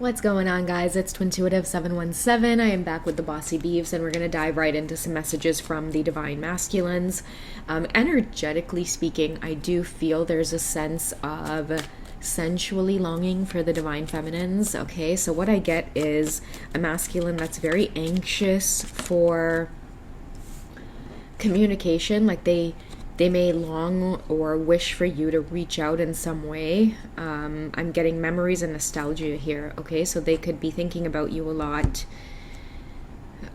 What's going on, guys? It's Twintuitive717. I am back with the Bossy Beeves, and we're going to dive right into some messages from the Divine Masculines. Energetically speaking, I do feel there's a sense of sensually longing for the Divine Feminines. Okay, so what I get is a masculine that's very anxious for communication, like they may long or wish for you to reach out in some way. I'm getting memories and nostalgia here, okay? So they could be thinking about you a lot.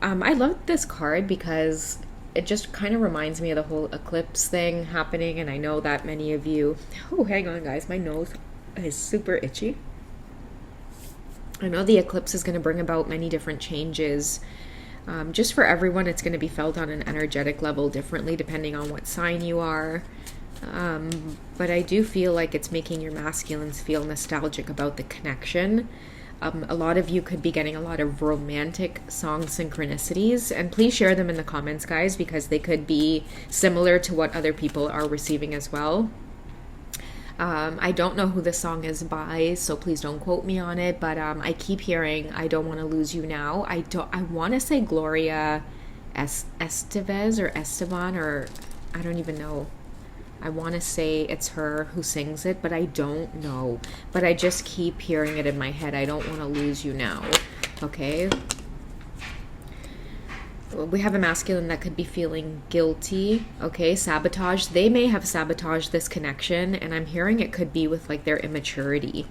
I love this card because it just kind of reminds me of the whole eclipse thing happening, and I know that many of you... Oh, hang on, guys. My nose is super itchy. I know the eclipse is going to bring about many different changes. Just for everyone, it's going to be felt on an energetic level differently depending on what sign you are. But I do feel like it's making your masculines feel nostalgic about the connection. A lot of you could be getting a lot of romantic song synchronicities. And please share them in the comments, guys, because they could be similar to what other people are receiving as well. I don't know who this song is by, so please don't quote me on it, but I keep hearing I Don't Want to Lose You Now. I want to say Gloria Estevez or Esteban, or I don't even know. I want to say it's her who sings it, but I don't know. But I just keep hearing it in my head. I don't want to lose you now. Okay? We have a masculine that could be feeling guilty, okay, sabotage. They may have sabotaged this connection, and I'm hearing it could be with like their immaturity,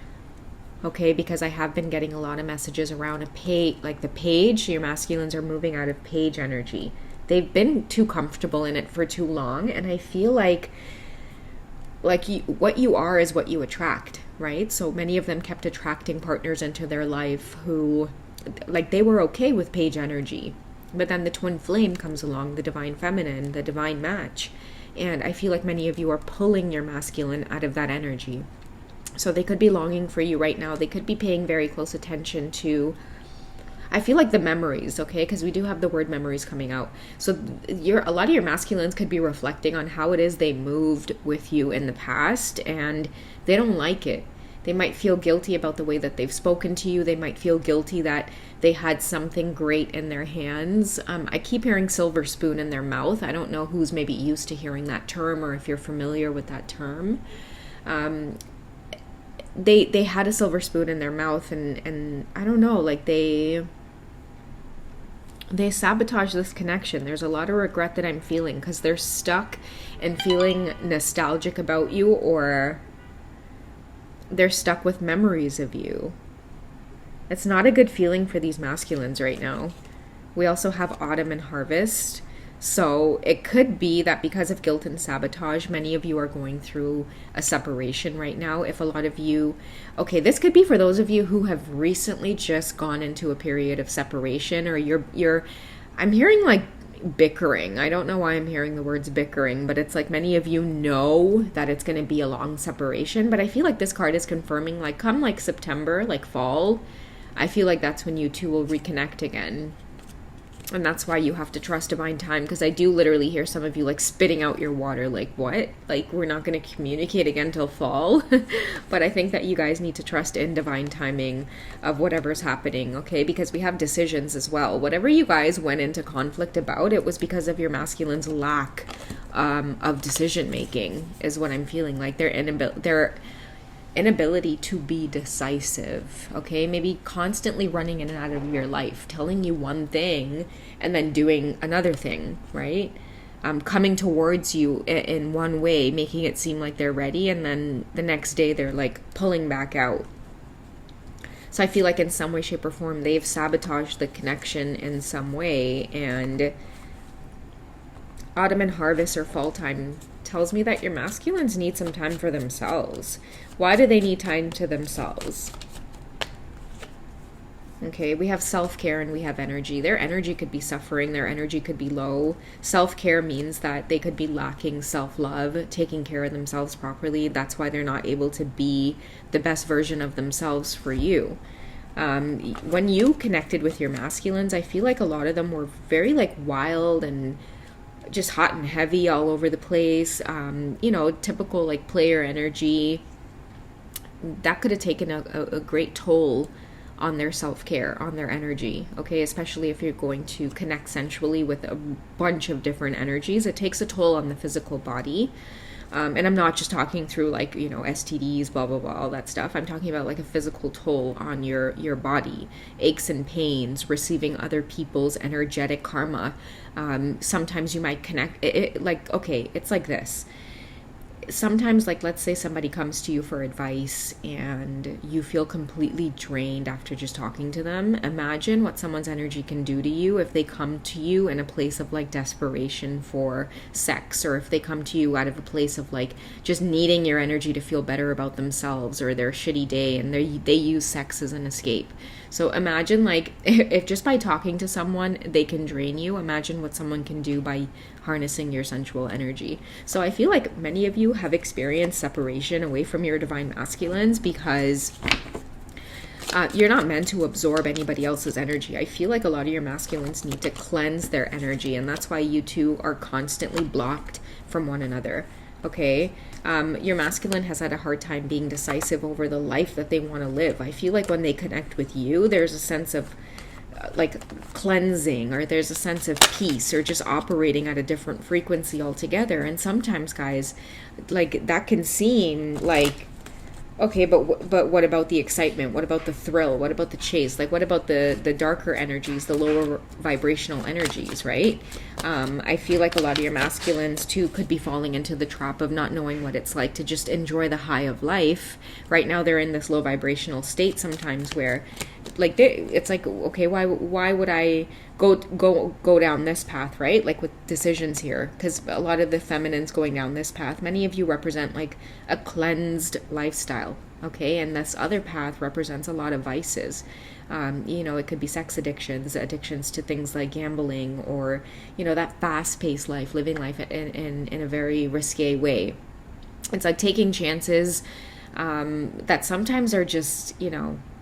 okay, because I have been getting a lot of messages around a page, like the page. Your masculines are moving out of page energy. They've been too comfortable in it for too long, and I feel like what you are is what you attract, right? So many of them kept attracting partners into their life who, like, they were okay with page energy. But then the twin flame comes along, the divine feminine, the divine match. And I feel like many of you are pulling your masculine out of that energy. So they could be longing for you right now. They could be paying very close attention to, I feel like, the memories, okay? Because we do have the word memories coming out. So a lot of your masculines could be reflecting on how it is they moved with you in the past, and they don't like it. They might feel guilty about the way that they've spoken to you. They might feel guilty that they had something great in their hands. I keep hearing silver spoon in their mouth. I don't know who's maybe used to hearing that term or if you're familiar with that term. They had a silver spoon in their mouth, and I don't know, like they sabotage this connection. There's a lot of regret that I'm feeling because they're stuck and feeling nostalgic about you, or they're stuck with memories of you. It's not a good feeling for these masculines right now. We also have autumn and harvest. So it could be that because of guilt and sabotage, many of you are going through a separation right now. If a lot of you, okay, this could be for those of you who have recently just gone into a period of separation, or I'm hearing like bickering. I don't know why I'm hearing the words bickering, but it's like many of you know that it's going to be a long separation. But I feel like this card is confirming, like, come like September, like fall, I feel like that's when you two will reconnect again. And that's why you have to trust divine time, because I do literally hear some of you like spitting out your water, like, what? Like, we're not going to communicate again till fall? But I think that you guys need to trust in divine timing of whatever's happening, okay? Because we have decisions as well. Whatever you guys went into conflict about, it was because of your masculine's lack of decision making, is what I'm feeling. Like their inability to be decisive, okay? Maybe constantly running in and out of your life, telling you one thing and then doing another thing, right? Coming towards you in one way, making it seem like they're ready, and then the next day they're like pulling back out. So I feel like in some way, shape, or form, they've sabotaged the connection in some way. And autumn and harvest or fall time tells me that your masculines need some time for themselves. Why do they need time to themselves? Okay, we have self-care and we have energy. Their energy could be suffering. Their energy could be low. Self-care means that they could be lacking self-love, taking care of themselves properly. That's why they're not able to be the best version of themselves for you. When you connected with your masculines, I feel like a lot of them were very like wild and just hot and heavy all over the place. Typical like player energy. That could have taken a great toll on their self-care, on their energy, okay? Especially if you're going to connect sensually with a bunch of different energies. It takes a toll on the physical body. And I'm not just talking through like, STDs, blah, blah, blah, all that stuff. I'm talking about like a physical toll on your body, aches and pains, receiving other people's energetic karma. Sometimes you might connect, it's like this. Sometimes, like, let's say somebody comes to you for advice and you feel completely drained after just talking to them. Imagine what someone's energy can do to you if they come to you in a place of like desperation for sex, or if they come to you out of a place of like just needing your energy to feel better about themselves or their shitty day, and they use sex as an escape. So imagine, like, if just by talking to someone they can drain you, imagine what someone can do by harnessing your sensual energy. So I feel like many of you have experienced separation away from your divine masculines because you're not meant to absorb anybody else's energy. I feel like a lot of your masculines need to cleanse their energy, and that's why you two are constantly blocked from one another. Okay, your masculine has had a hard time being decisive over the life that they want to live. I feel like when they connect with you, there's a sense of like cleansing, or there's a sense of peace, or just operating at a different frequency altogether. And sometimes, guys, like, that can seem like, okay, but what about the excitement? What about the thrill? What about the chase? Like, what about the darker energies, the lower vibrational energies, right? I feel like a lot of your masculines too could be falling into the trap of not knowing what it's like to just enjoy the high of life. Right now they're in this low vibrational state sometimes where, like, it's like, okay, why would I go down this path, right? Like with decisions here, because a lot of the feminines going down this path, many of you represent like a cleansed lifestyle, okay? And this other path represents a lot of vices. It could be sex addictions to things like gambling, or, that fast-paced life, living life in a very risque way. It's like taking chances that sometimes are just,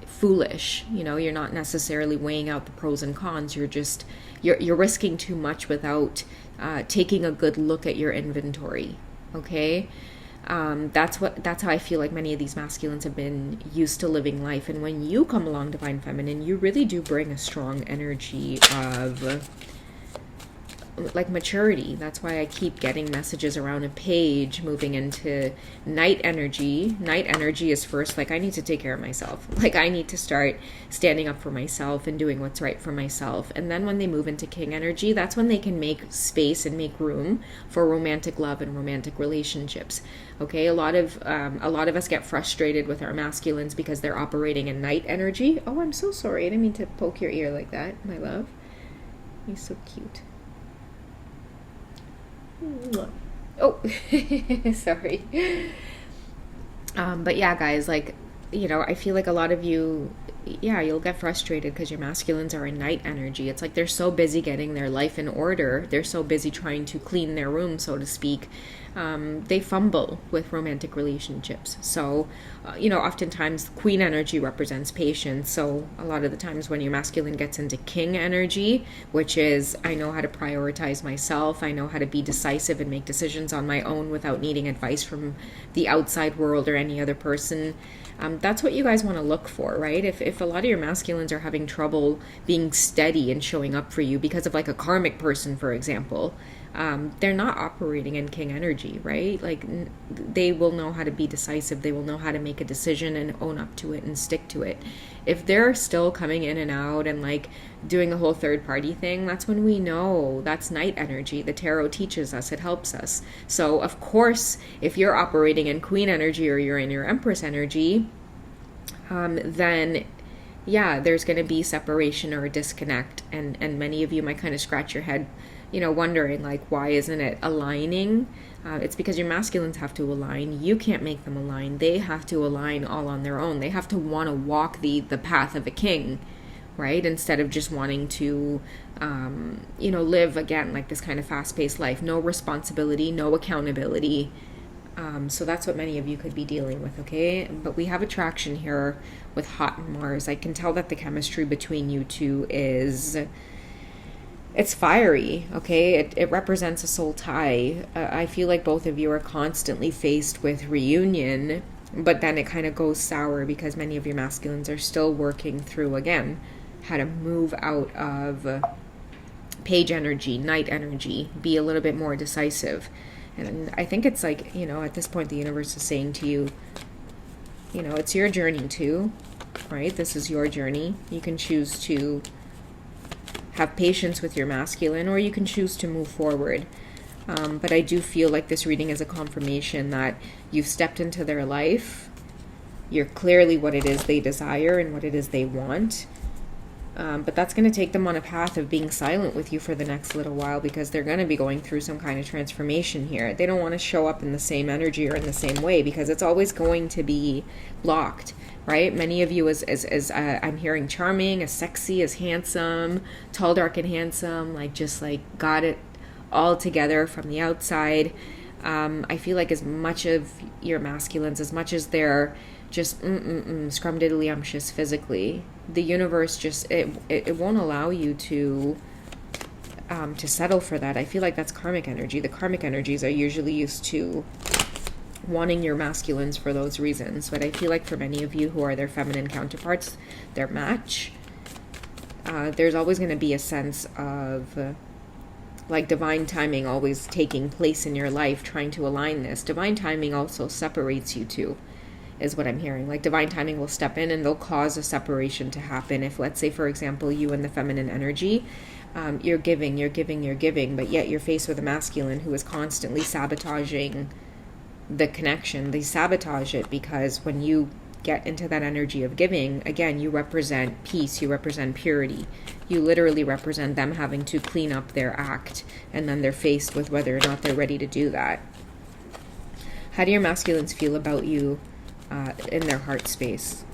foolish. You're not necessarily weighing out the pros and cons. You're risking too much without taking a good look at your inventory. Okay. That's how I feel like many of these masculines have been used to living life. And when you come along, divine feminine, you really do bring a strong energy of like maturity. That's why I keep getting messages around a page moving into night energy. Night energy is first, like, I need to take care of myself. Like, I need to start standing up for myself and doing what's right for myself. And then when they move into king energy, that's when they can make space and make room for romantic love and romantic relationships. Okay, a lot of us get frustrated with our masculines because they're operating in night energy. Oh, I'm so sorry. I didn't mean to poke your ear like that, my love. You're so cute. Oh, sorry. But yeah, guys, like, I feel like a lot of you, you'll get frustrated because your masculines are in night energy. It's like they're so busy getting their life in order. They're so busy trying to clean their room, so to speak. They fumble with romantic relationships. So, oftentimes queen energy represents patience. So a lot of the times when your masculine gets into king energy, which is, I know how to prioritize myself, I know how to be decisive and make decisions on my own without needing advice from the outside world or any other person. That's what you guys want to look for, right? If a lot of your masculines are having trouble being steady and showing up for you because of like a karmic person, for example, they're not operating in king energy, right? Like, they will know how to be decisive. They will know how to make a decision and own up to it and stick to it. If they're still coming in and out and like doing the whole third party thing, that's when we know that's night energy. The tarot teaches us, it helps us. So of course, if you're operating in queen energy or you're in your empress energy, then there's going to be separation or a disconnect. And many of you might kind of scratch your head, wondering like, why isn't it aligning? It's because your masculines have to align. You can't make them align. They have to align all on their own. They have to want to walk the path of a king, right? Instead of just wanting to, live again like this kind of fast-paced life. No responsibility, no accountability. So that's what many of you could be dealing with, okay? But we have attraction here with Hot and Mars. I can tell that the chemistry between you two it's fiery, okay? It represents a soul tie. I feel like both of you are constantly faced with reunion But then it kind of goes sour because many of your masculines are still working through, again, how to move out of page energy, night energy, be a little bit more decisive. And I think it's like, at this point, the universe is saying to you, it's your journey too, right? This is your journey. You can choose to have patience with your masculine, or you can choose to move forward. But I do feel like this reading is a confirmation that you've stepped into their life. You're clearly what it is they desire and what it is they want. But that's going to take them on a path of being silent with you for the next little while, because they're going to be going through some kind of transformation here. They don't want to show up in the same energy or in the same way, because it's always going to be blocked, right? Many of you as I'm hearing charming, as sexy, as handsome, tall, dark, and handsome, just got it all together from the outside. I feel like as much of your masculines, as much as they're just scrumdiddlyumptious physically, the universe just it won't allow you to settle for that. I feel like that's karmic energy. The karmic energies are usually used to wanting your masculines for those reasons. But I feel like for many of you who are their feminine counterparts, their match, there's always going to be a sense of divine timing always taking place in your life, trying to align this. Divine timing also separates you two, is what I'm hearing. Divine timing will step in and they'll cause a separation to happen. If, let's say, for example, you and the feminine energy, you're giving, but yet you're faced with a masculine who is constantly sabotaging the connection. They sabotage it because when you get into that energy of giving, again, you represent peace, you represent purity. You literally represent them having to clean up their act, and then they're faced with whether or not they're ready to do that. How do your masculines feel about you in their heart space?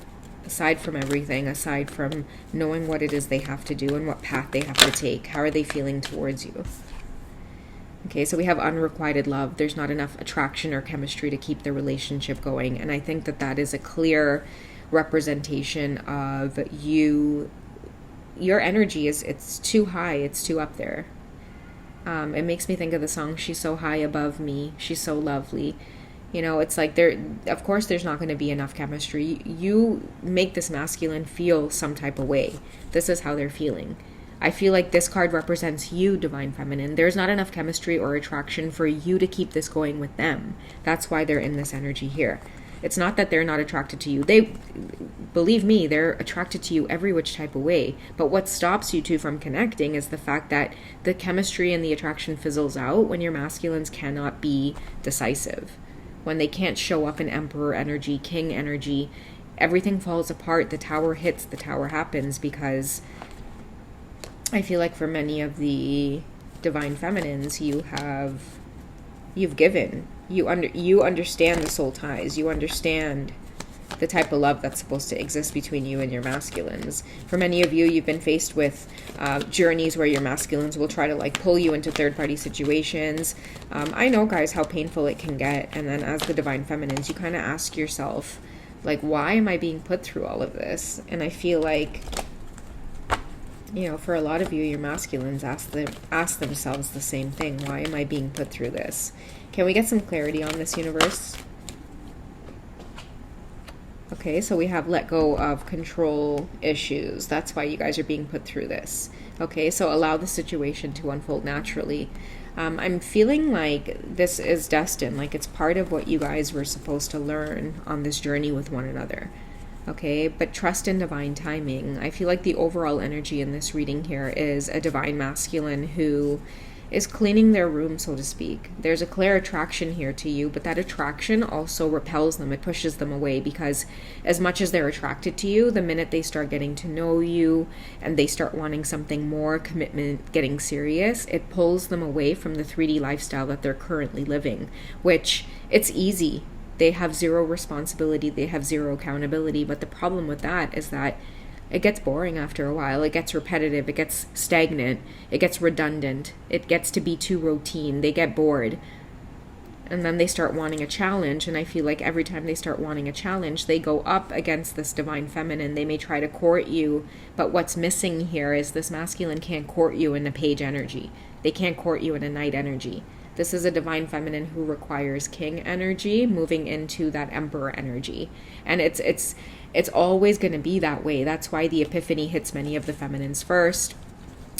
Aside from everything, aside from knowing what it is they have to do and what path they have to take, how are they feeling towards you? Okay, so we have unrequited love. There's not enough attraction or chemistry to keep the relationship going. And I think that that is a clear representation of you. Your energy it's too high. It's too up there. It makes me think of the song, She's So High Above Me. She's So Lovely. It's like of course there's not going to be enough chemistry. You make this masculine feel some type of way. This is how they're feeling. I feel like this card represents you, Divine Feminine. There's not enough chemistry or attraction for you to keep this going with them. That's why they're in this energy here. It's not that they're not attracted to you. They, believe me, they're attracted to you every which type of way. But what stops you two from connecting is the fact that the chemistry and the attraction fizzles out when your masculines cannot be decisive. When they can't show up in Emperor energy, King energy, everything falls apart. The tower hits, the tower happens, because I feel like for many of the Divine Feminines, you've given. You understand the soul ties. You understand the type of love that's supposed to exist between you and your masculines. For many of you, you've been faced with journeys where your masculines will try to pull you into third-party situations. I know, guys, how painful it can get. And then as the Divine Feminines, you kind of ask yourself, why am I being put through all of this? And I feel like, for a lot of you, your masculines ask themselves the same thing. Why am I being put through this? Can we get some clarity on this, universe? Okay, so we have let go of control issues. That's why you guys are being put through this. Okay, so allow the situation to unfold naturally. I'm feeling like this is destined, like it's part of what you guys were supposed to learn on this journey with one another. Okay, but trust in divine timing. I feel like the overall energy in this reading here is a divine masculine who is cleaning their room, so to speak. There's a clear attraction here to you, but that attraction also repels them. It pushes them away, because as much as they're attracted to you, the minute they start getting to know you and they start wanting something more, commitment, getting serious, it pulls them away from the 3D lifestyle that they're currently living, which it's easy. They have zero responsibility, they have zero accountability, but the problem with that is that it gets boring after a while. It gets repetitive, it gets stagnant, it gets redundant, it gets to be too routine. They get bored. And then they start wanting a challenge, and I feel like every time they start wanting a challenge, they go up against this divine feminine. They may try to court you, but what's missing here is this masculine can't court you in a page energy. They can't court you in a night energy. This is a divine feminine who requires king energy moving into that emperor energy. And it's always going to be that way. That's why the epiphany hits many of the feminines first.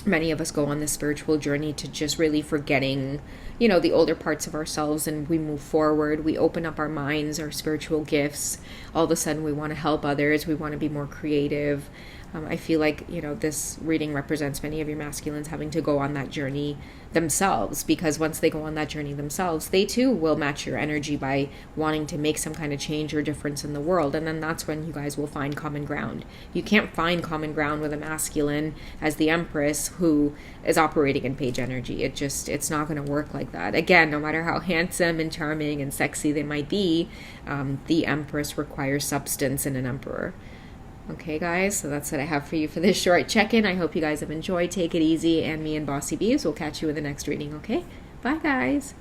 Many of us go on this spiritual journey to just really forgetting, the older parts of ourselves, and we move forward. We open up our minds, our spiritual gifts. All of a sudden, we want to help others. We want to be more creative. I feel like, this reading represents many of your masculines having to go on that journey themselves, because once they go on that journey themselves, they too will match your energy by wanting to make some kind of change or difference in the world. And then that's when you guys will find common ground. You can't find common ground with a masculine as the Empress who is operating in page energy. It's not going to work like that. Again, no matter how handsome and charming and sexy they might be, the Empress requires substance in an emperor. Okay, guys, so that's what I have for you for this short check-in. I hope you guys have enjoyed. Take it easy, and me and Bossy Bees will catch you in the next reading, okay? Bye, guys.